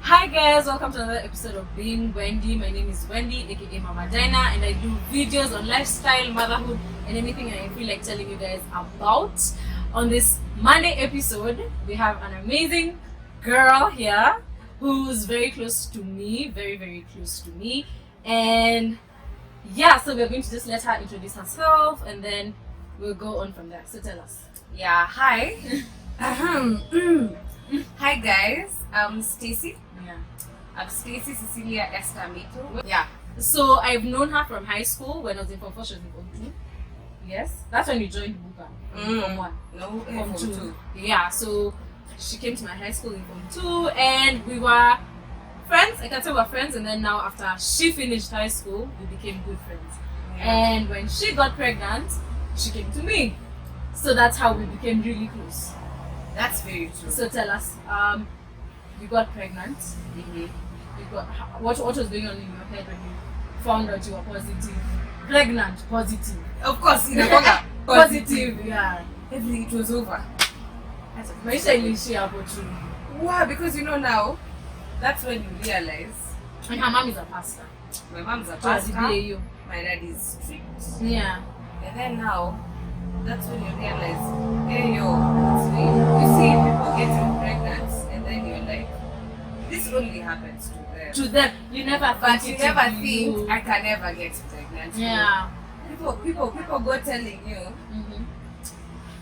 Hi guys, welcome to another episode of Being Wendy. My name is Wendy, aka Mama Dina, and I do videos on lifestyle, motherhood, and anything I feel like telling you guys about. On this Monday episode, we have an amazing girl here who's very close to me, very close to me. And yeah, so we're going to just let her introduce herself and then we'll go on from there. So tell us. Yeah, hi. Hi guys, I'm Stacy. Yeah. I'm Stacy Cecilia Esther Mito. Yeah. So I've known her from high school when I was in Form 4, she was in Form 2. Yes. That's when you joined Buka. Form 1. No, Form 2. Yeah, so she came to my high school in Form 2 and we were friends. I can say we're friends, and then now after she finished high school, we became good friends. Yeah. And when she got pregnant, she came to me. So that's how we became really close. That's very true. So tell us, you got pregnant. You got what was going on in your head when you found out you were positive? Pregnant, positive. Of course, in the manga, Positive, yeah. everything it was over. Maisha iliishia hapo tu. Wow, because now, that's when you realize. And her mom is a pastor. My mom's a So pastor. BAU. My dad is strict. Yeah. And then now, that's when you realize, hey yo, it's real. You see people getting pregnant, and then you're like, this only happens to them. To them, you never think But you it never will be think you. I can never get pregnant. Yeah. People go telling you,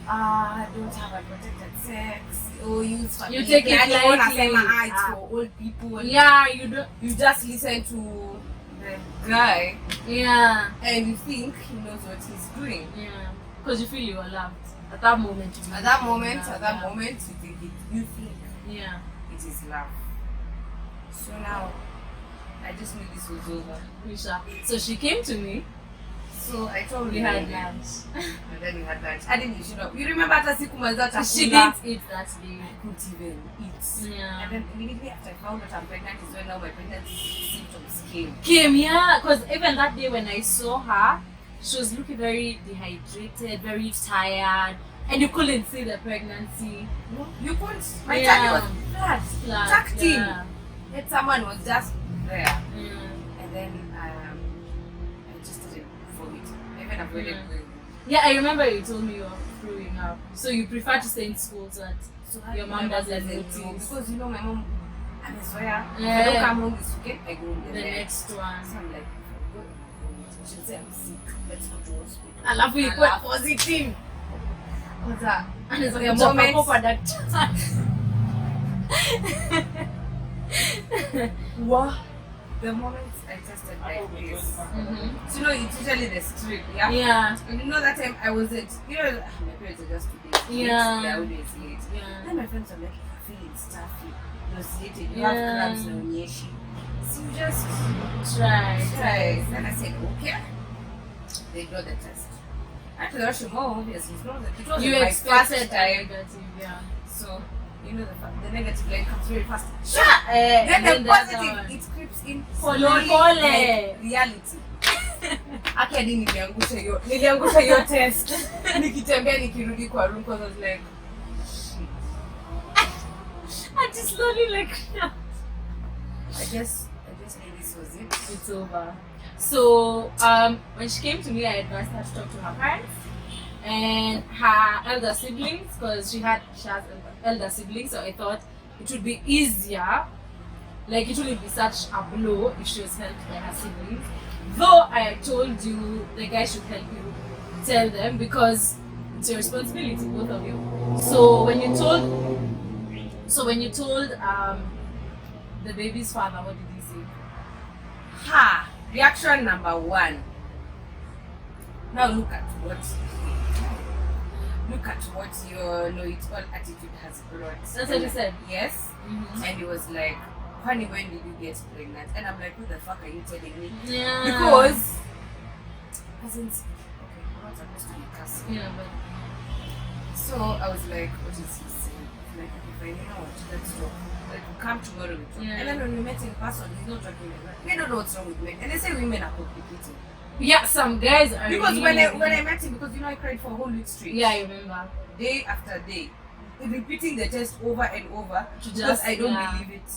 Mm-hmm. don't have unprotected sex. Oh, use family. You take it planning. lightly. It's for old people. Yeah, you don't. You just listen to the guy Yeah. and you think he knows what he's doing. Yeah. Because you feel you are loved at that moment. You At that feel moment, loved, you think you think Yeah. it is love. So now, I just knew this was over. Risha. So she came to me. So I told We her, had lunch. and then we had lunch. I didn't you know. You remember hata siku maza She chakula? didn't eat that day. I couldn't even eat. Yeah. And then immediately after I found out I'm pregnant is when now my pregnancy symptoms came. Came, yeah. Because even that day when I saw her, she was looking very dehydrated, very tired, and you couldn't see the pregnancy. No, you couldn't. My Yeah. tummy was flat, Flat, tucked in. yeah. And someone was just there. Yeah. And then I just didn't vomit. I even avoided Yeah. going. Yeah, I remember you told me you were throwing up. So you prefer to stay in school so that So your mom doesn't know. notice. Because my mom, I swear, if I Yeah. don't come home this weekend, I go home The next one. So I'm like, if I go home, she'll say I'm sick. Let's go to hospital. Alafu ikuwe positive. What's that? And it's like The a moment- moment product. What? The moment I tested like this. So it's usually the strip, yeah? Yeah. And that time I wasn't, my parents are just too late. Yeah. They're always late. Yeah. Then my friends are like, if you're feeling stuffy, nauseated, you Yeah. have cramps na unyeshi. So you just Try. try. Then I said, okay. They got the test. Actually, I should more obviously. It was You my expected first a time. negative, yeah. So, the negative line comes very fast. And Then the other positive, one. it creeps in Pole slowly pole. like reality. Hadi niliangusha hiyo test. Nikitembea nikirudi kwa room because I was like, shit. I just slowly like I guess knew this was it. it's over. So when she came to me, I advised her to talk to her parents and her elder siblings because she has elder siblings. So I thought it would be easier, like it wouldn't be such a blow if she was helped by her siblings. Though I told you the guy should help you tell them because it's your responsibility, both of you. So when you told the baby's father, what did he say? Reaction number 1. Now look at what your know-it-all attitude has brought. That's what he said. Yes. Mm-hmm. And he was like, honey, when did you get pregnant? And I'm like, what the fuck are you telling me? Yeah. Because cousins, okay, I'm not supposed to be cussing. Yeah, but So I was like, what is he saying? Like, if I know what, let's talk. Like, come tomorrow we talk. Yeah. And then when we met in person, he's not talking like that. We don't know what's wrong with men. And they say women are complicated. yeah, some guys are Because really, when I met him, because I cried for a whole week straight. yeah, I remember. Day after day. Repeating the test over and over. To Because just, I don't yeah. believe it.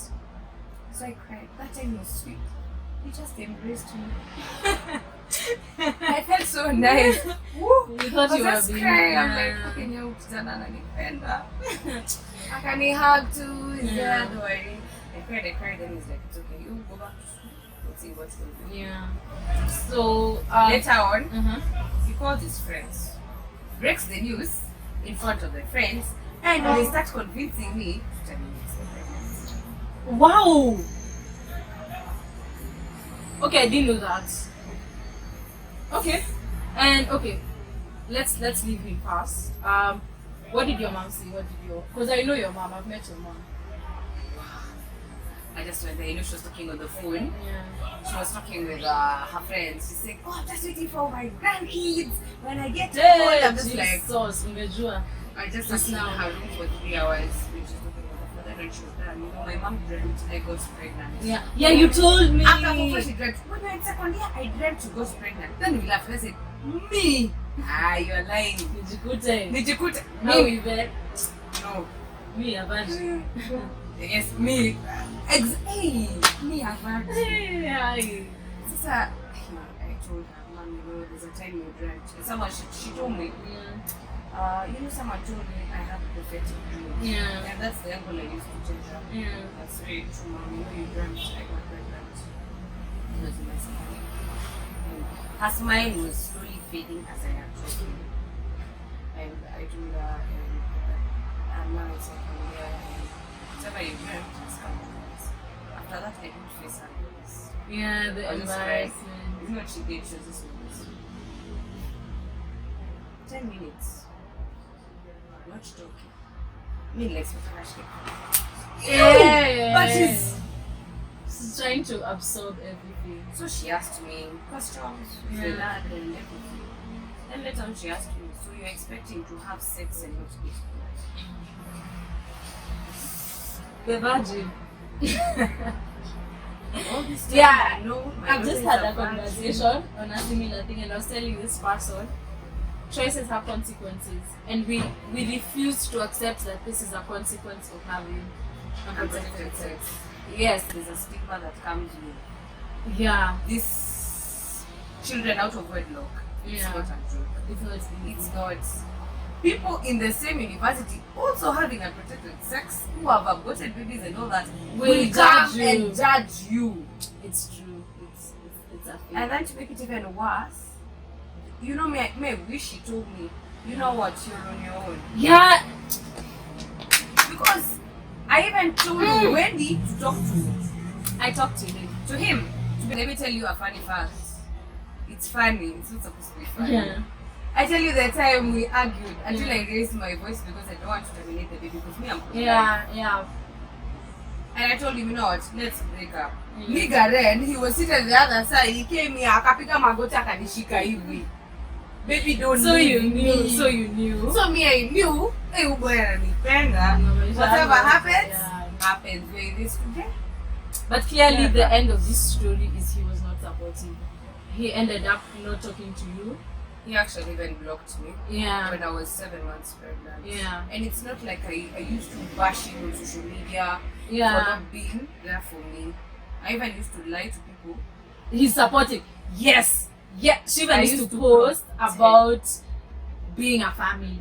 So I cried. That time was sweet. He just embraced me. I felt so nice. Woo! You thought I you was were just being. crying. I'm like, okay, you kijana ananipenda. Can he hug too? Is there? Don't worry. I cried, then he's like, it's okay. You go back to school. Let's see what's going on. Yeah. So Later on, he called his friends, breaks the news in front of the friends, and they start convincing me to tell me it's the pregnancy. Wow. Okay, I didn't know that. Okay, and okay, let's leave him past. What did your mom say? What did your? Because I know your mom. I've met your mom. I just went there. You know, she was talking on the phone. Yeah. She was talking with her friends. She's saying, "Oh, I'm just waiting for my grandkids. When I get home, I'm just like, umejua. I just sat in her room for 3 hours. We just talking on the phone. Then when she was done, you know, my mom dreamt I got pregnant. Yeah, yeah, you told me. After before she dreamt, when we were in second year, I dreamt she got pregnant. Then we laughed. I said, me? Ah, you're lying. Nijikute. How we bet? No. Me, Abaji. Yes, me. Hey, me, Abaji. Hey, Sister, I told her, Mom, you know, there's a time you dreamt. Someone, she told me, you know, someone told me I have a prophetic dream. Yeah. And that's the angle I used to tell her. Yeah. That's very true, Mom. You know, you dreamt I got pregnant. It was in my second year. Her smile was slowly fading as I am talking. And I told her, and now it's second year, and whatever you dreamt has come to pass. After that, I didn't face her voice. Yeah, the I was just like, embarrassment. you know what she did? She was just like this. 10 minutes. Not talking. Me like Yeah. But she's trying to absorb everything. so she asked me questions with the dad and everything. Then later on she asked me, so you're expecting to have sex and not eat blood? The virgin. All this time, Yeah, I know my I've just daughter had is a virgin. conversation on a similar thing, and I was telling this person, choices have consequences, and we refuse to accept that this is a consequence of having Unprotected sex. Yes. There's a stigma that comes with Yeah. this children out of wedlock. It's Yeah. not a joke. Definitely. It's not. People in the same university also having unprotected sex who have aborted babies and all that Will come judge you. and judge you. It's true. It's a thing. And then to make it even worse, you know, me I wish she told me, you know what, you're on your own. Yeah. Because I even told Wendy to talk to I talked to him. him. Let me tell you a funny fact. It's funny. It's not supposed to be funny. Yeah. I tell you the time we argued until I raised my voice because I don't want to terminate the baby because me I'm pregnant. Yeah. And I told him, you know what, let's break up. Nigga then, he was sitting on the other side, he came here, akapiga magoti akanishika hivi. Baby don't So leave you knew. me. So you knew. So me I knew, hey boy ananipenda. Whatever happens, happens. We're in this today. But clearly, the end of this story is he was not supportive. He ended up not talking to you. He actually even blocked me Yeah. when I was 7 months pregnant. Yeah. And it's not like I used to bash him on social media for Yeah. not being there for me. I even used to lie to people. He's supportive. Yes. Yeah. She even I used used to to post protect. about being a family.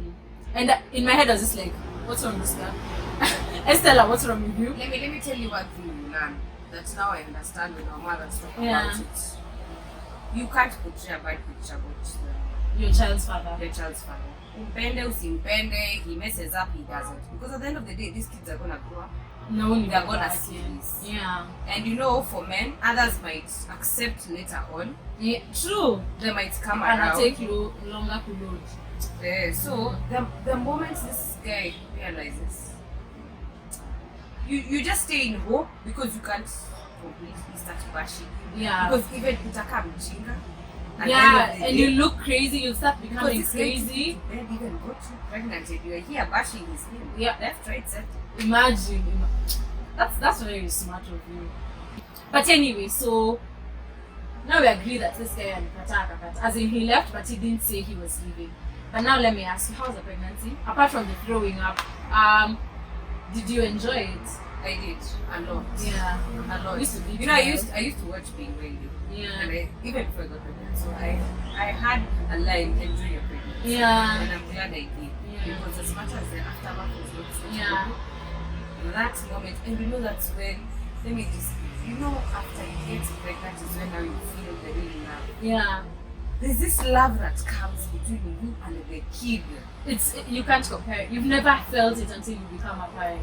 And in my head, I was just like, what's wrong with this guy? Estella, what's wrong with you? Let me tell you one thing you learn. That now I understand when our mothers talk Yeah. about it. You can't portray a bad picture about Your child's father. the child's father. Umpende, usimpende, he messes up, he doesn't. Because at the end of the day, these kids are gonna grow up. No, They're gonna see this. Yeah. And you know, for men, others might accept later on. Yeah. True. They might come And around. take you longer to load. So the moment this guy realizes, you just stay in hope because you can't completely start bashing. Yeah. Because even utaka mjinga. at the Yeah, end of the and day, you look crazy. You start because becoming this guy crazy. then even got you pregnant and you're here bashing his name. Yeah. Left, right, center. Imagine. That's very smart of you. But anyway, so now we agree that this guy and Kata, as in he left, but he didn't say he was leaving. But now let me ask you, how's the pregnancy? Apart from the throwing up, did you enjoy it? I did a lot. Yeah. A lot. Used to be You know, I too, used to watch Being Wendy. Yeah. And even before I got pregnant, so I had a line, enjoy your pregnancy. Yeah. And I'm glad I did. Yeah. Because as much as the aftermath was not so Yeah. good, that moment, and you know that's when, let me just, you know, after you get pregnant is when now you feel the real love. Yeah. There's this love that comes between you and the kid. You can't compare it. You've never felt it until you become a parent.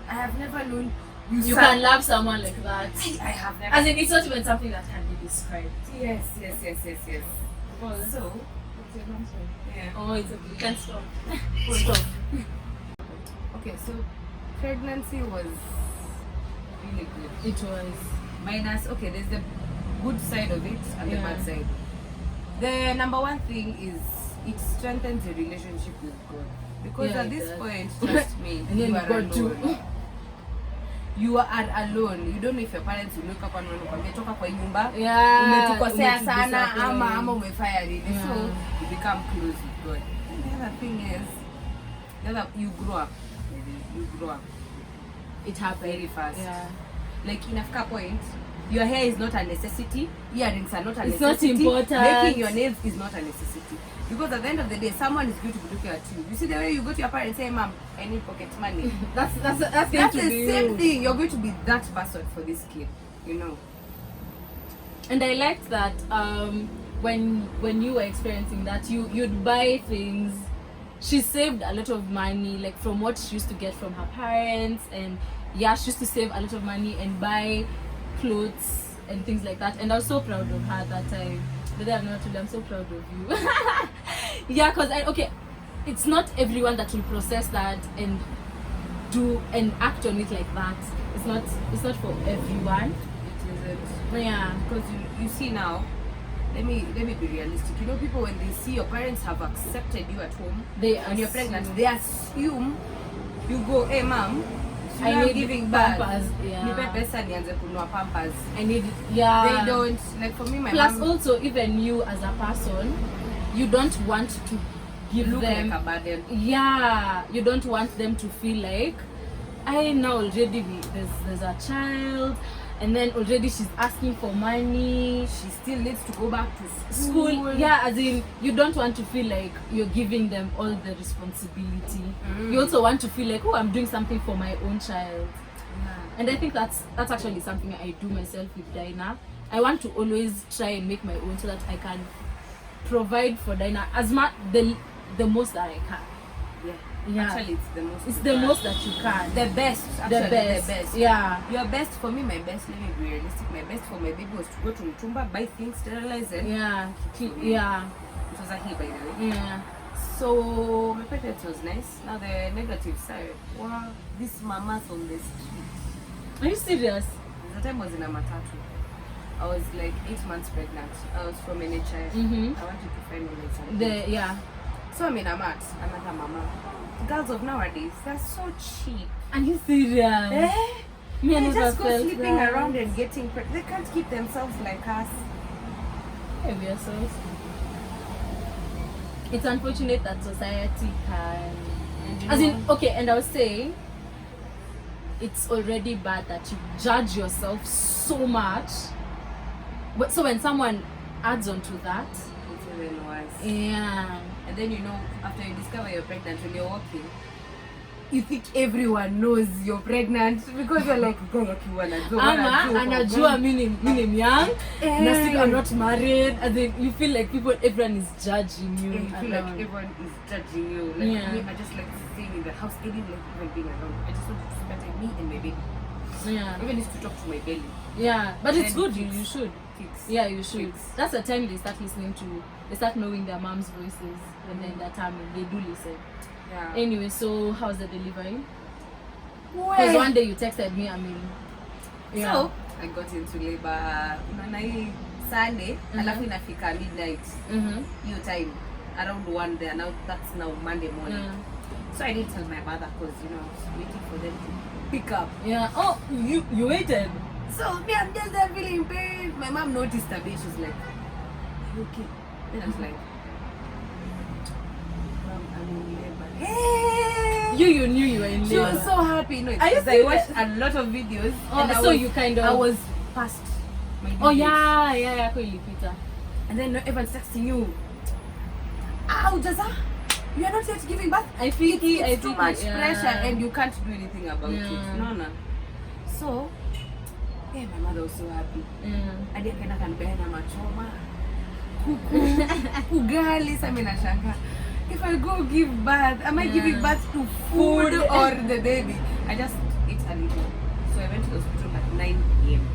I have never known You can love someone like that. I have never. As in, it's not even something that can be described. Yes. Oh, So, what's your answer? yeah. Oh, it's okay. You can stop. Stop. Okay, so pregnancy was really good. It was. Minus, okay, there's the good side of it and the Yeah. bad side. The number one thing is it strengthens your relationship with God. Because Yeah, at it this does. point, trust me, And then you are God too. alone. You are alone. You don't know if your parents will look up and wametoka kwa nyumba. Yeah. Umetukosea sana Umetudisappoint. ama umefanya nini. Yeah. So you become close with God. And the other thing is, you grow up. You grow up It happened very fast. Yeah. Like inafika point, your hair is not a necessity, earrings are not a It's not necessity, important. making your nails is not a necessity. Because at the end of the day, someone is going to be looking at you. You see the way you go to your parents and say, Mom, I need pocket money. That's That's going the to be same you. thing. You're going to be that person for this kid, you know. And I liked that when you were experiencing that, you'd buy things. She saved a lot of money, like from what she used to get from her parents, and yeah, she used to save a lot of money and buy clothes and things like that. And I was so proud of her that time. The day I've never told you, I'm so proud of you. Yeah, because it's not everyone that will process that and do and act on it like that. It's not for everyone. It isn't. Yeah. Because you see now, let me be realistic. You know, people when they see your parents have accepted you at home, when you're pregnant, they assume you go, hey mom, I need giving birth. Pampers, yeah. Nipe pesa nianze kununua Pampers. I need, yeah. They don't, like for me, my Plus mom also, even you as a person, you don't want to give look them, like a burden. yeah, you don't want them to feel like, I now already there's a child, and then already she's asking for money. She still needs to go back to School, yeah, as in you don't want to feel like you're giving them all the responsibility. You also want to feel like, oh, I'm doing something for my own child. Yeah. And I think that's actually something I do myself with Dinah. I want to always try and make my own so that I can provide for Dinah as much the most that I can. Yeah. Actually, it's the most. It's you the can. most that you can. The best. The Actually, best. the best. Yeah. Your best for me, my best. Let me be realistic. My best for my baby was to go to Mtumba, buy things, sterilize it. Yeah. Yeah. It was a he, by the way. Yeah. So my pregnancy was nice. Now the negative side. Wow, these mamas on the street. Are you serious? The time I was in a matatu. I was like 8 months pregnant. I was from NHI. Mhm. I wanted to find something. Yeah. So I'm in a mat. Another mama. Girls of nowadays, they're so cheap. Are you serious? Me, I They never just go felt sleeping that. around and getting pregnant. They can't keep themselves like us. Yeah, we are so. It's unfortunate that society can. And you As know, in, okay, and I was saying, it's already bad that you judge yourself so much. But so when someone adds on to that, it's even worse. yeah. And then you know, after you discover you're pregnant, when you're walking, you think everyone knows you're pregnant because you're like, Anajua mi ni young, na still I'm not married, and then you feel like everyone is judging you. And you feel like around. everyone is judging you. Like Yeah. me, I just like staying in the house, I didn't like even being around. I just wanted to spend time me and my baby. Yeah. I even used to talk to my belly. Yeah, but it's Then good. kids. You should. Kids. Yeah, you should. Kids. That's the time they start listening to. They start knowing their mom's voices, and then that time they do listen. Yeah. Anyway, so how's the delivery? Because one day you texted me. I mean, yeah. So I got into labor. Unaona hii Sunday, alafu inafika midnight. Your time around 1 there. Now that's now Monday morning. Yeah. So I didn't tell my mother because you know I was waiting for them to pick up. Yeah. Oh, you waited. So me, I'm just there feeling pain. My mom noticed a bit. She's like, "Are you okay?" Then I was like, "Mom, I'm in labor." Hey! You knew you were in She labor. was so happy. No, Are you because I watched a lot of videos. And so you kind of... I was past my due Oh date. yeah, kweli Peter. And then everyone's texting you. Ow, Jaza, you are not yet giving birth. I think It's too much pressure and you can't do anything about it. No. So, yeah, my mother was so happy. Hadi akaenda kanibeba machoma. Kuku, ugali, sasa mimi nashangaa. If I go give birth, am I giving birth to food or the baby? I just ate a little. So I went to the hospital at 9 p.m.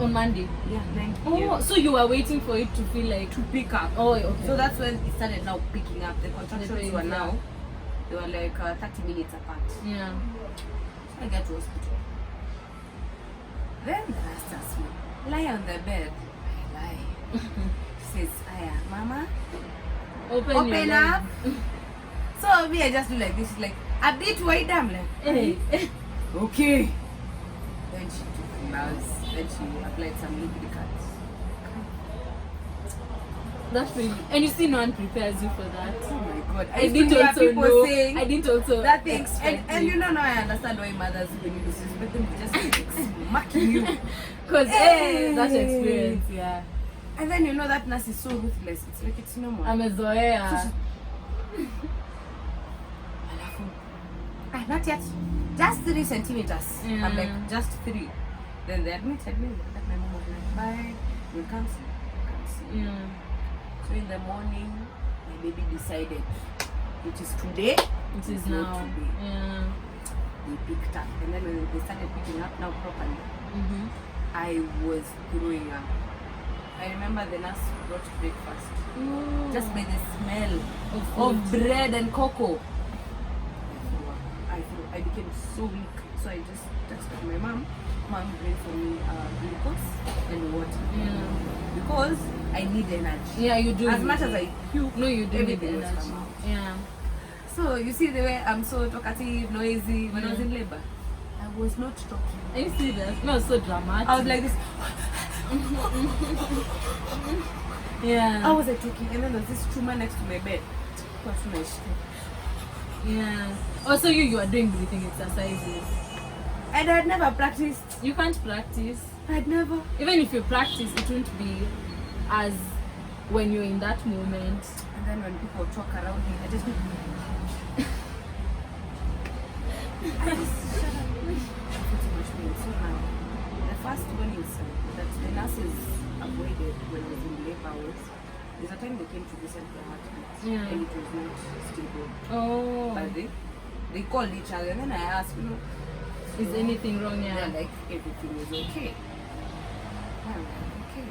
On Monday? Yeah, 9 p.m. Oh, so you were waiting for it to feel like... to pick up. Oh, okay. So that's when it started now picking up. The contractions were now, they were like 30 minutes apart. Yeah. So I get to hospital. Then the nurse asks me, lie on the bed. I lie. She says, Aya, Mama, open up. So me, I just do like this. She's like, a bit wide. I'm like, Hey. okay. Then she took gloves. Then she applied some lubricant. That's really... And you see, no one prepares you for that. Oh my God. I didn't also people know. saying I didn't also... that things. expect And it. you know now I understand why mothers when you disrespect them, they just smacking you. Because that experience, yeah. And then you know that nurse is so ruthless. It's like it's normal. Amezoea. Not yet. Just 3 centimeters. Yeah. I'm like, just 3. Then they admitted me. That my mom was like, bye. We'll come see. Yeah. So in the morning, my baby decided it is today. It is not now. today. Yeah. They picked up. And then when they started picking up now properly, I was throwing up. I remember the nurse brought breakfast. Ooh. Just by the smell Of of bread and cocoa. I became so weak. So I just texted my mom. Mom, bring for me glucose and water. Yeah. Because I need energy. Yeah, you do. As much as I puke, No, you do need everything was energy. come out. Yeah. So you see the way I'm so talkative, noisy. When I was in labor, I was not talking. Are you serious? No, so dramatic. I was like this. Yeah. How was I talking? And then there was this tumor next to my bed. Yeah. Also, you are doing breathing exercises. And I'd never practiced. You can't practice. I'd never. Even if you practice, it won't be as when you're in that moment. And then when people talk around me, I just do. I just shut up. I feel too much pain. So now, the first warning sign that the nurses avoided when I was in labor was there's a time they came to visit the heartbeat and it was not stable. Oh. But they called each other and then I asked, Is anything wrong? they're Yeah. like, everything is okay. I'm like, okay.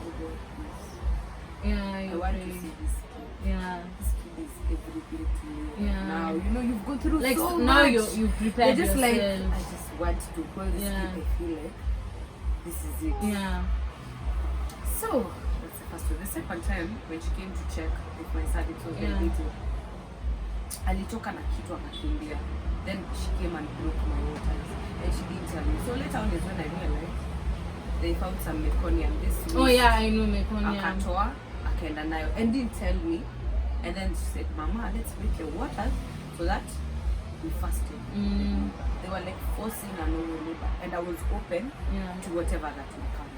Oh God, please. Yeah, I you want pray. to see this kid. Yeah. This kid is everything to me. Yeah. Now, you've gone through Like so now much. you prepared You're just like, yourself. I just want to hold this Yeah. kid. I feel like this is it. Yeah. So, that's the first one. The second time, when she came to check if my cervix was Yeah. dilated, alitoka na kitu akakimbia. Then she came and broke my waters. And she didn't tell me. So later on is when I realized they found some meconium. This Oh yeah, I know meconium. akatoa, akaenda nayo. And didn't tell me. And then she said, Mama, let's break your waters so that we fasted. They were like forcing a normal labor. And I was open to whatever that would come.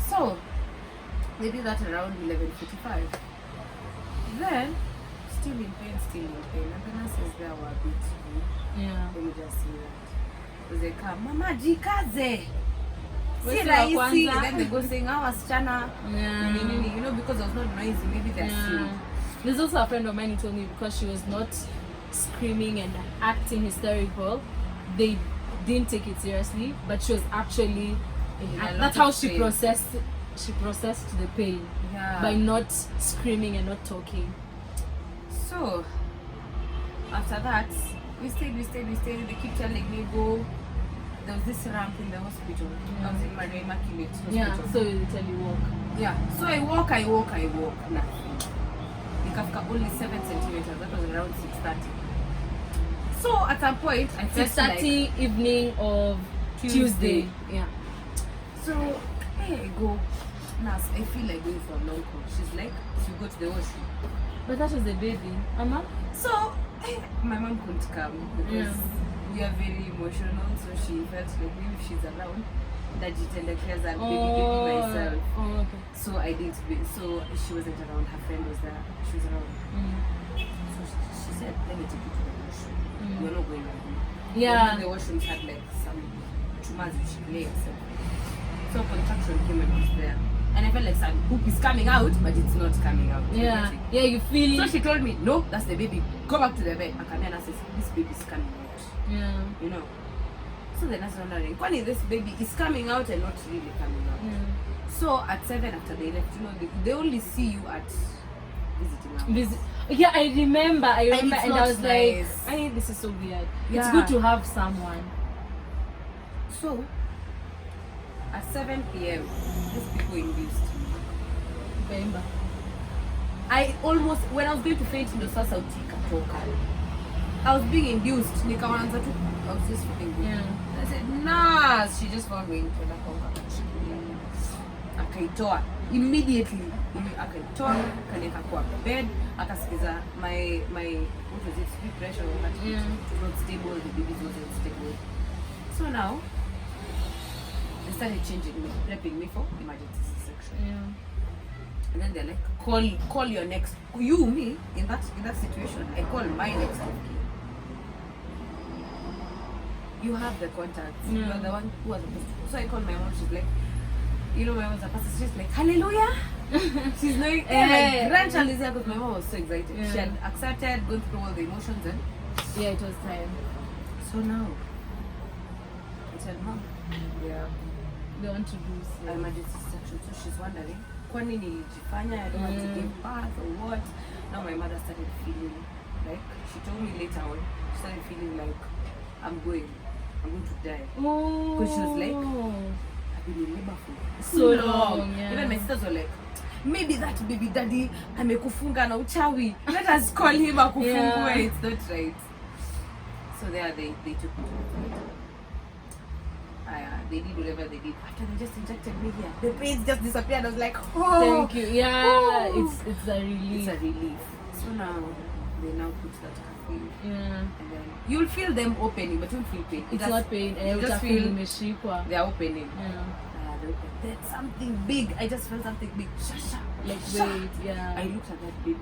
So, they did that around 11:45. Then, still in pain. And the nurses there were a bit rude. Yeah. Let me just say that. Because they come, Mama, jikaze. Wesi Si wa rahisi. kwanza. And then they go saying, wasichana. Yeah. You know, because I was not noisy, maybe they're Yeah. There's also a friend of mine who told me because she was not screaming and acting hysterical, they didn't take it seriously, but she was actually that's how she processed the pain by not screaming and not talking. So after that, we stayed. They keep telling me go. There was this ramp in the hospital. I was in Maria Immaculate Hospital. Yeah, so they tell you walk. Yeah. So I walk. Nothing. Nikafika only 7 centimeters. That was around 6:30. So at some point, I felt 6:30 like evening of Tuesday. Yeah. So hey, I go. Nurse, I feel like going for a long call. She's like, you go to the washroom. But that was the baby, Mama. So my mom couldn't come because we are very emotional. So she felt like maybe if she's around, that she tell like as a baby myself. Oh, okay. So I did. So she wasn't around. Her friend was there. She was around. So she said, "Let me take you to the washroom. We're not going with you." Yeah. The washrooms had like some tumors which she lay herself. So contraction came and was there. And I felt like some poop is coming out, but it's not coming out. Yeah. Yeah, you feel So it. she told me, no, that's the baby. Go back to the bed. Akamena says, this baby is coming out. Yeah. You know. So the nurse was wondering, Kwani this baby is coming out and not really coming out. So at 7 after they left, you know, they only see you at visiting hours. Yeah, I remember, and I was nice. like, this is so weird. Yeah. It's good to have someone. So at 7 p.m, these people induced me. Remember. I almost, when I was going to faint in the sasa utika, I was being induced. Nikaanza tu, I was just feeling good. Yeah. I said, nah, she just found me into the conga. Akaitoa immediately. Akaitoa, kaneka kwa bed, akasikiza my what was it, sleep pressure or what? It was not stable, the baby wasn't stable. So now they started changing me, prepping me for emergency C-section. Yeah. And then they're like, call your next, me in that situation, I call my next of kin. You have the contacts. You are the one who was supposed to. So I called my mom. She's like, you know, my mom's a pastor. She's like, hallelujah. She's knowing, my grandchild is here because my mom was so excited. Yeah. She had accepted, gone through all the emotions, and Yeah, it was time. so now I said, Mom, They want to do I'm at this section. So she's wondering, kwani nilijifanya, I don't want to give birth or what? Now my mother started feeling like, she told me later on, she started feeling like I'm going to die. Because she was like, I've been in labor for so long. Yeah. Even my sisters were like, maybe that baby daddy amekufunga na uchawi. Let us call him akufungue. It's not right. So there they took me to the hospital. They did whatever they did. After they just injected me here, the pain just disappeared. I was like, oh, thank you. Yeah, it's a relief. It's a relief. So now they now put that cafe. Yeah. And then you'll feel them opening, but you won't feel pain. It's not pain. You just feel they're opening. Yeah. There's something big. I just felt something big. Shasha. Like weight. Yeah. I looked at that baby.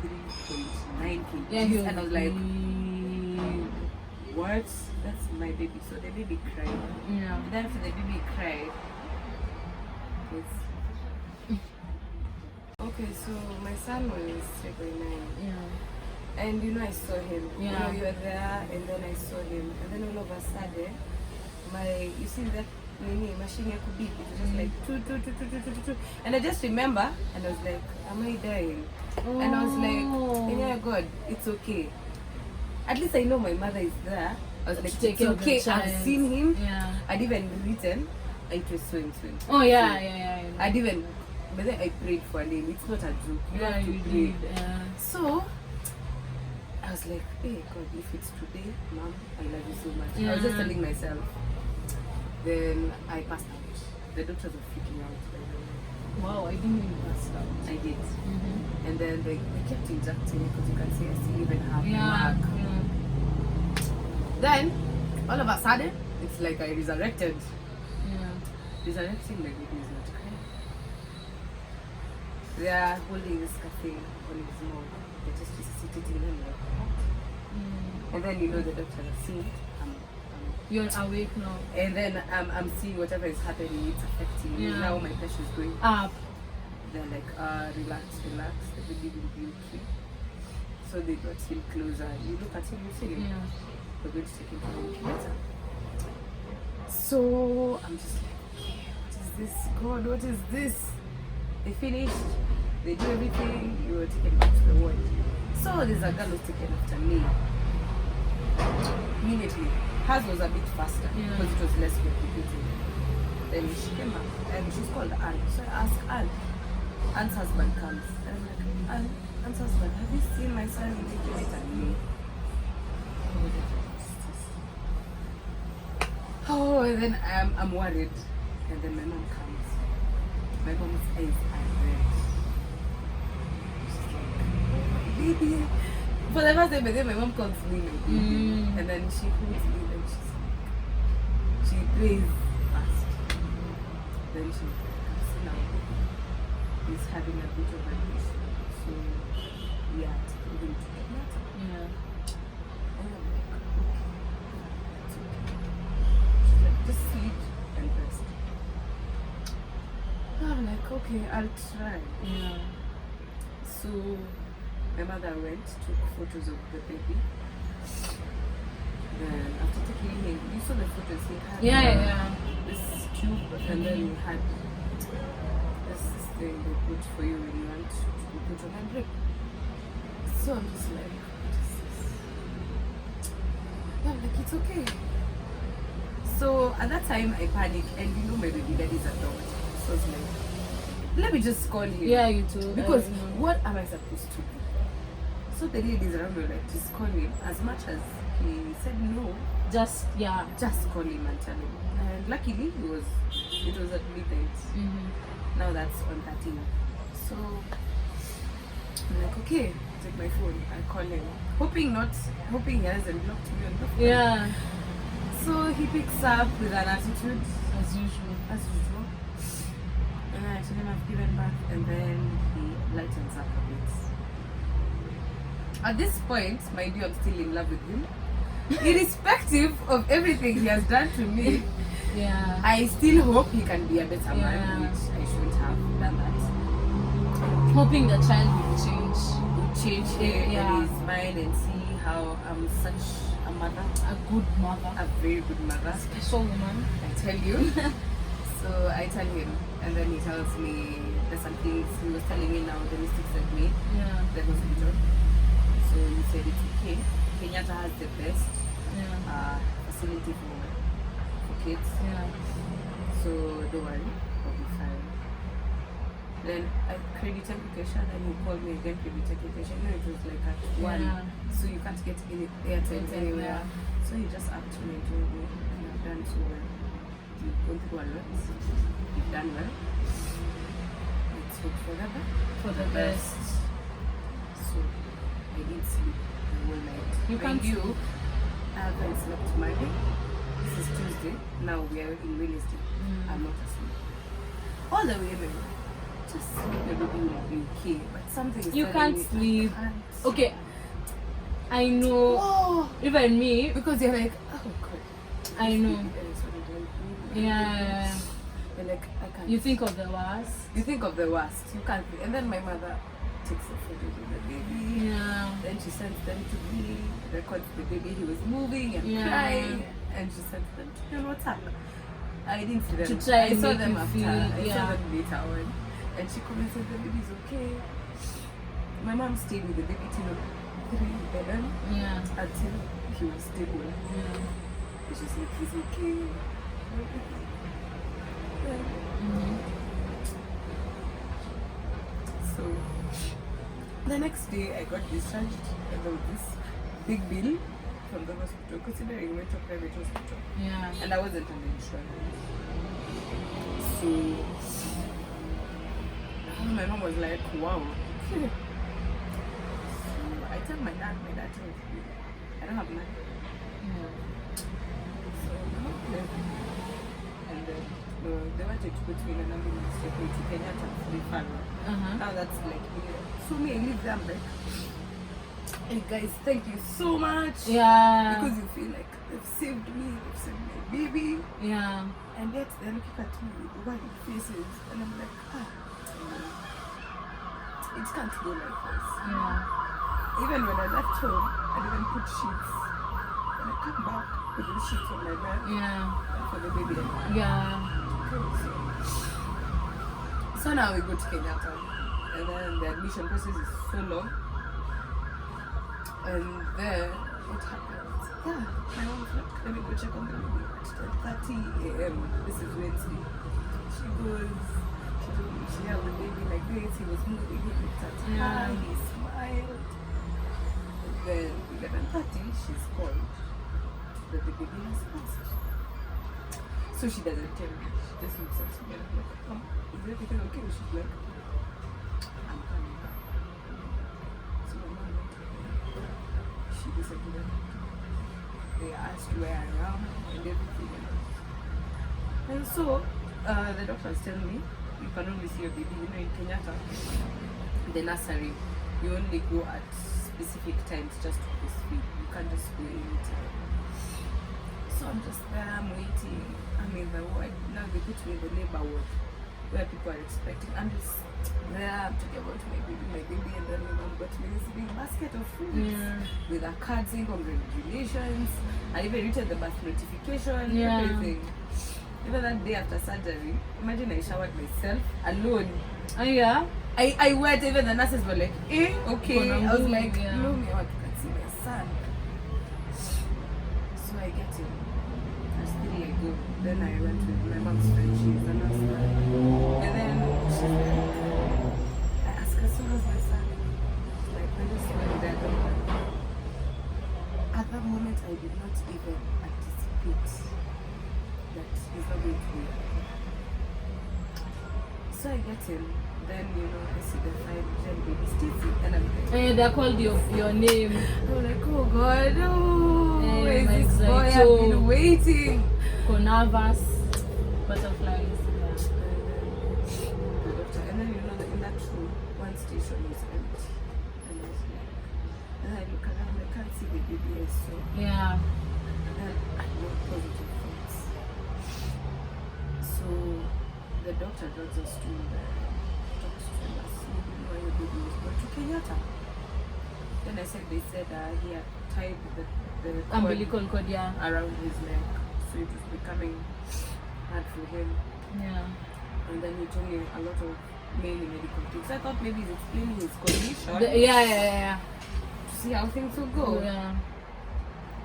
It was 3.9 kg. Yeah, and I was like, what? That's my baby. So the baby cried. Yeah. And then after the baby cried, okay, so my son was 3.9. Yeah. And you know, I saw him. Yeah. You know, you were there, and then I saw him. And then all of a sudden, you see that machine could beep. It was just like, two. And I just remember, and I was like, am I dying? Oh. And I was like, yeah, God, it's okay. At least I know my mother is there. I was like, it's okay, I've seen him. Yeah. I'd even written, it was swim. Oh, yeah. I'd even, but then I prayed for a name. It's not a joke. You have to you pray. did. Yeah. So, I was like, hey, God, if it's today, Mom, I love you so much. Yeah. I was just telling myself. Then I passed out. The doctors were freaking out. Wow, I didn't even pass out. I did. And then they kept injecting because you can see I still even have the mark. Yeah. Then, all of a sudden, it's like I resurrected. Yeah. Resurrecting my baby is not crying. They are holding this cafe on his mouth. They're just resuscitating him like that. And then you know the doctor has seen. You're awake now. And then I'm seeing whatever is happening, it's affecting me. Now my pressure is going up. They're like, relax, the baby will be okay. So they got him closer. You look at him, you see him. Yeah. We're going to take him to the incubator. So I'm just like, okay, what is this? God, what is this? They finished, they do everything, you were taken back to the ward. So there's a girl who's taken after me. Immediately. Hers was a bit faster because it was less complicated. Then she came up and she's called Anne. So I asked Anne. Anne's husband comes. And I'm like, Anne's husband, have you seen my son in the incubator? Me. Oh, and then I'm worried. And then my mom comes. My mom's eyes are red. She's like, baby. For the first time, my mom calls me my baby. And then she holds me and she plays fast. Then she's like, see now, he's having a bit of an issue. So we are taking him to Kenyatta. Yeah. And I'm like, okay, it's okay. She's like, just sleep and rest. I'm like, okay, I'll try. Yeah. So my mother went, took photos of the baby. Then after taking him, you saw the photos he had. Yeah. This tube, and then we had this thing they put for you when you want to put your hand drip. So I'm just like, what is this? I'm like, it's okay. So at that time I panicked, and you know my baby daddy's a dog. So I was like, let me just call him. Yeah, you too. Because what am I supposed to do? So the ladies around were like, just call him. As much as he said no, just call him and tell him. And luckily it was at midnight. Now that's on 13. So I'm like, okay, take my phone. I call him, hoping he hasn't blocked me on the phone. Yeah. So he picks up with an attitude As usual. And I tell him I've given back, and then he lightens up a bit. At this point, mind you, I'm still in love with him. Irrespective of everything he has done to me, Yeah. I still hope he can be a better man, which I shouldn't have done that. Hoping the child will change. Change him Yeah. in his mind and see how I'm such a mother, A good mother. a very good mother. Special woman. I tell you. So I tell him, and then he tells me there's some things he was telling me now, the mistakes I've made, Yeah. the hospital. So he said it's okay. Kenyatta has the best Yeah. facility for kids. Yeah. So don't worry, I'll be fine. Then I credit application, then he called me again, credit application. No, it was like at 1. Yeah. So you can't get any airtime anywhere. Yeah. So he just upped me and told me, you've done so well. You've gone through a lot. You've done well. Let's hope for the best. For the best. So I did sleep the whole night. You can't you. I haven't slept Monday. This is Tuesday. Now we are in Wednesday. I'm not asleep. All the way, baby. Just sleep, the baby will be okay. But something is You telling can't me sleep. I can't. Okay. I know. Oh, Even me. because you're like, oh God. I know. This baby is what Yeah. You're like, I can't. You think of the worst. You think of the worst. You can't. And then my mother takes the photos of the baby. Yeah. Then she sends them to me, records the baby, he was moving and Yeah. crying, and she sent them to me on WhatsApp. I didn't see them. To try I and saw make them you after. feel- I saw yeah. them later on. And she commented the baby's okay. My mom stayed with the baby till 3 a.m. Yeah. until he was stable. Yeah. And she's like, he's okay. So the next day I got discharged, and there was this big bill from the hospital, considering we went to a private hospital, Yeah. and I wasn't on the insurance. So my mom was like, wow. So I tell my dad tells me, I don't have money. Yeah. So okay. And then they wanted to put me in an ambulance to go to Kenyatta referral. Now that's like, so me, I leave them like, hey guys, thank you so much. Yeah. Because you feel like they've saved me, they've saved my baby. Yeah. And yet they're looking at me with white faces. And I'm like, it can't go like this. Yeah. Even when I left home, I didn't put sheets. When I come back with the sheets on my bed Yeah. for the baby. Yeah. So now we go to Kenyatta, and then the admission process is so long. And then what happens? Yeah, my mom's like, let me go check on the baby at 10:30 a.m. This is Wednesday. She goes, she told me she held the baby like this. He was moving, he looked at her, he smiled. And then 11:30, she's called that the baby has passed. So she doesn't tell me. She just looks at me and I'm like, oh, is everything okay? She's like, I'm coming back. So my mom listen to them. They asked where I am and everything. And so, the doctors tell me, you can only see your baby, you know, in Kenyatta, the nursery, you only go at specific times just to breastfeed. You can't just go anytime. So I'm just there, I'm waiting. I'm in the ward. Now they put me in the labor ward where people are expecting. I'm just there, I'm talking about my baby, and then my mom got me this big basket of food with a card saying congratulations. I even written the birth notification, everything. Even that day after surgery, imagine I showered myself alone. Oh yeah? I went, even the nurses were like, okay. I was like, no, me, I want to see my son. So I get him. I still I go. Then I went with my mom's friend, she's a nurse. And then she's like, I asked her, so how's my son? Like, I just went there. At that moment, I did not even anticipate that he's not going to be. So I get him. Then, you know, I see the 5-gen baby Stacy, and I'm like, and they called your name. I'm like, oh God, no. And Where's this boy? I've been waiting. Nervous, butterflies. And then, you know, in that room, one station was empty. And I was like, and I look around, I can't see the baby I saw. Yeah. And I know positive thoughts. So the doctor drugs us to the your baby was brought to Kenyatta. Then I said, they said he had tied the umbilical cord, around his neck, so it was becoming hard for him. Yeah. And then he told me a lot of mainly medical things. I thought maybe he's explaining his condition. To see how things will go. Yeah.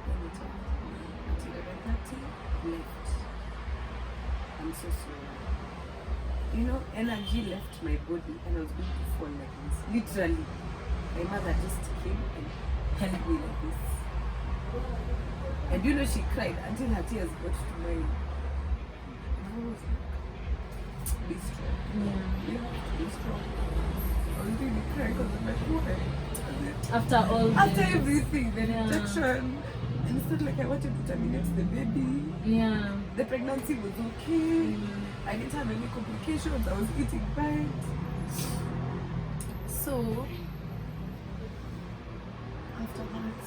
Then he told me at 11:30 left. I'm so sorry. You know, energy left my body and I was going to fall like this. Literally. My mother just came and held me like this. And you know, she cried until her tears got to mine. And I was like, be strong. Yeah. You have to be strong. I was really crying because of my boy. After everything, the injection. And it's not like I wanted to terminate the baby. Yeah. The pregnancy was okay. I didn't have any complications. I was eating right. So after that,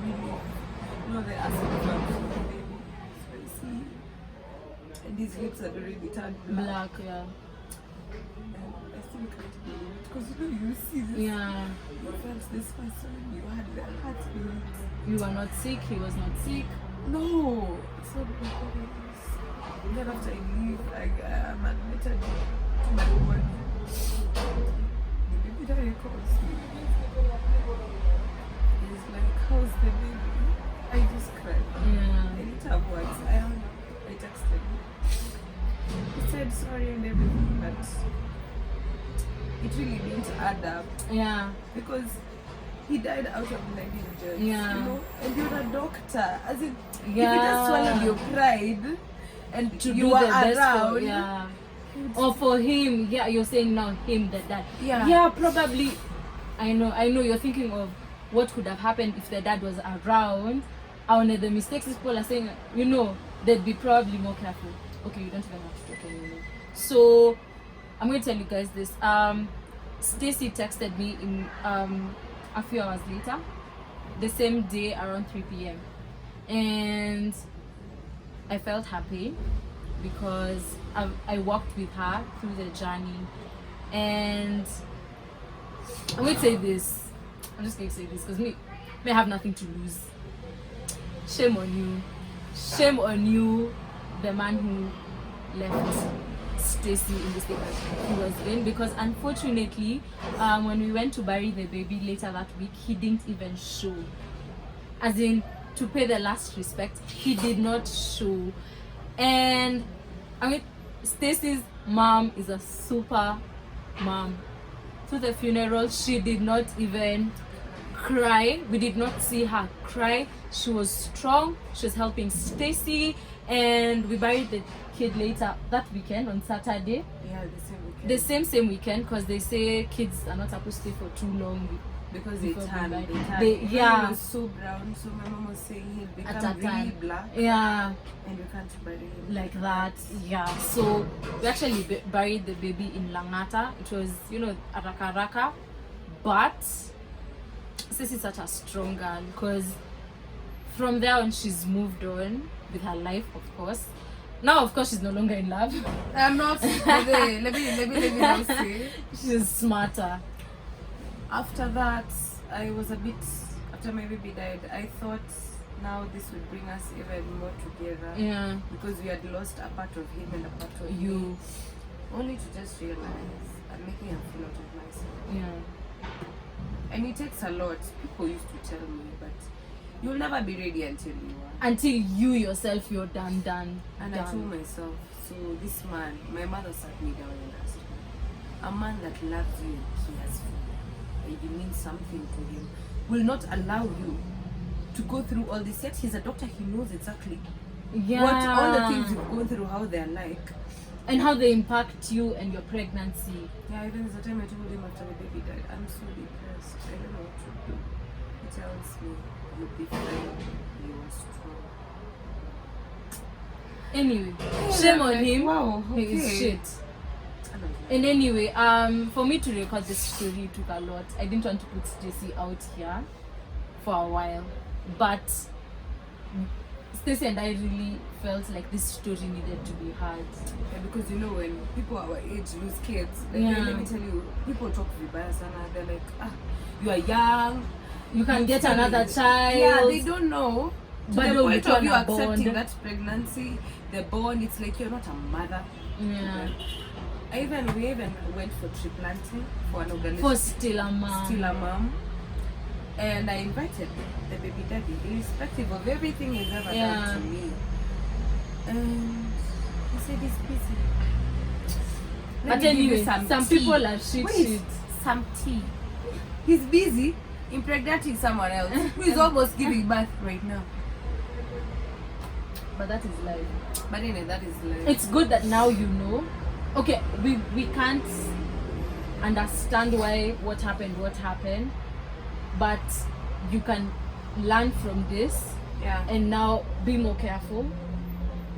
really, you know, they asked me if I was the baby. So I see, and his lips had already turned black. Yeah. And I still can't believe it because you know, you see this. Yeah. You felt this person. You had their heartbeat. You were not sick. He was not sick. No. So then after I leave, I'm admitted to my ward. The baby daddy calls me. He's like, how's the baby? I just cried. Yeah. I didn't have words. I texted him. He said sorry and everything, but it really didn't add up. Yeah. Because he died out of negligence. Yeah. You know? And you're a doctor. As in, if you just swallowed your pride and to you do were the best around. yeah. Or for him, you're saying now him that dad. Yeah. Probably. I know you're thinking of what could have happened if the dad was around. I know the mistakes people are saying, you know, they'd be probably more careful. Okay, you don't even have to talk anymore. So I'm going to tell you guys this. Stacy texted me in a few hours later, the same day around 3 p.m. and I felt happy because I walked with her through the journey. And I'm going to say this. I'm just going to say this because me have nothing to lose. Shame on you. Shame on you, the man who left Stacy in the state that he was in, because unfortunately when we went to bury the baby later that week, he didn't even show, as in to pay the last respect. He did not show. And I mean, Stacy's mom is a super mom. To the funeral, she did not even cry. We did not see her cry. She was strong. She was helping Stacy, and we buried the kid later that weekend on Saturday. Yeah, the same weekend. Same weekend, because they say kids are not supposed to stay for too long because they before turned. being They dyed. turned. They- When yeah. he was so brown, so my mom was saying he'll At become that really time. black, Yeah, and we can't bury him like that. Yeah. So we actually buried the baby in Langata. It was, you know, Araka, but Stacy is such a strong girl, because from there on she's moved on with her life, of course. Now, of course, she's no longer in love. I'm not. Let me now say. She's smarter. After that, I was a bit. After my baby died, I thought now this would bring us even more together. Yeah. Because we had lost a part of him and a part of You. me. Only to just realize I'm making a fool out of myself. Yeah. And it takes a lot. People used to tell me, but you'll never be ready until you are. Until you yourself, you're done. And I told myself, so this man, my mother sat me down and asked me, a man that loves you, he has food, and you mean something to him, will not allow you to go through all this. Yet he's a doctor, he knows exactly Yeah. what all the things you've gone through, how they're like. And how they impact you and your pregnancy. Yeah, even the time I told him after the baby died, I'm so depressed. I don't know what to do. He tells me, you'll be fine, you are strong. Anyway, shame on him. Wow, He is shit. I don't know. And anyway, for me to record this story took a lot. I didn't want to put Stacy out here for a while, but Stacy and I really felt like this story needed to be heard. Yeah, because you know when people our age lose kids, like, Yeah. let me tell you, people talk vibaya sana. They're like, you are young, You can get Sorry. another child. Yeah, they don't know. To But the no, point you of you can't bond. accepting that pregnancy, the bond, it's like you're not a mother. Yeah. We even went for tree planting for an organization. For still a mom. Still a mom. And I invited the baby daddy, irrespective of everything he's ever Yeah. done to me. And he said he's busy. Let But me give you anyway, some tea. people are shit. Wait, some tea. He's busy impregnating someone else who is almost giving birth right now. But that is life. But anyway, that is like... It's good that now you know. Okay, we can't understand what happened, but you can learn from this Yeah. and now be more careful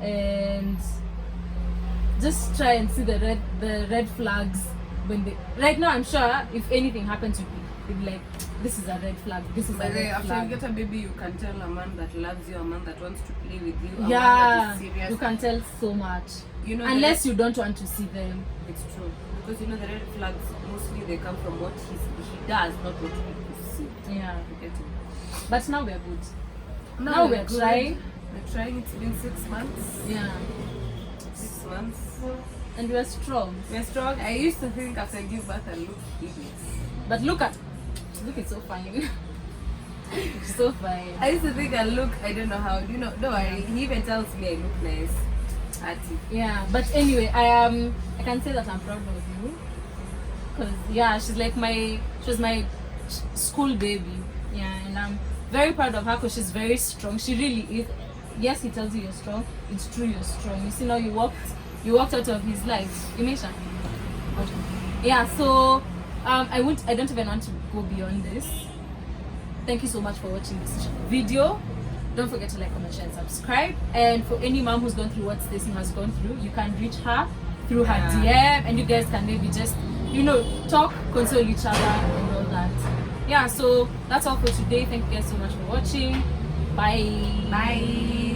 and just try and see the red flags when they. Right now, I'm sure if anything happens, you'd be like, this is a red flag. This is a But red after flag. you get a baby, you can tell a man that loves you, a man that wants to play with you, a man Yeah, that is serious. you can tell so much. You know, Unless you don't want to see them. it's true. Because you know the red flags, mostly they come from what he does, not what people see. Yeah. You get it? But now we're good. Now we're good. trying. We're trying. It's been 6 months. Yeah. 6 months. And we're strong. We're strong. I used to think after I give birth I look hideous. But look, it's so fine. It's so fine. I used to think I don't know how. You know, don't worry. He even tells me I look nice. Yeah, but anyway, I can say that I'm proud of you. Cause yeah, she was my school baby. Yeah, and I'm very proud of her because she's very strong. She really is. Yes, he tells you you're strong. It's true, you're strong. You see now you walked out of his life. Imesha. Yeah, so I don't even want to go beyond this. Thank you so much for watching this video. Don't forget to like, comment, share, and subscribe. And for any mom who's gone through what Stacy has gone through, you can reach her through her DM, and you guys can maybe just, talk, console each other, and all that. Yeah, so that's all for today. Thank you guys so much for watching. Bye. Bye.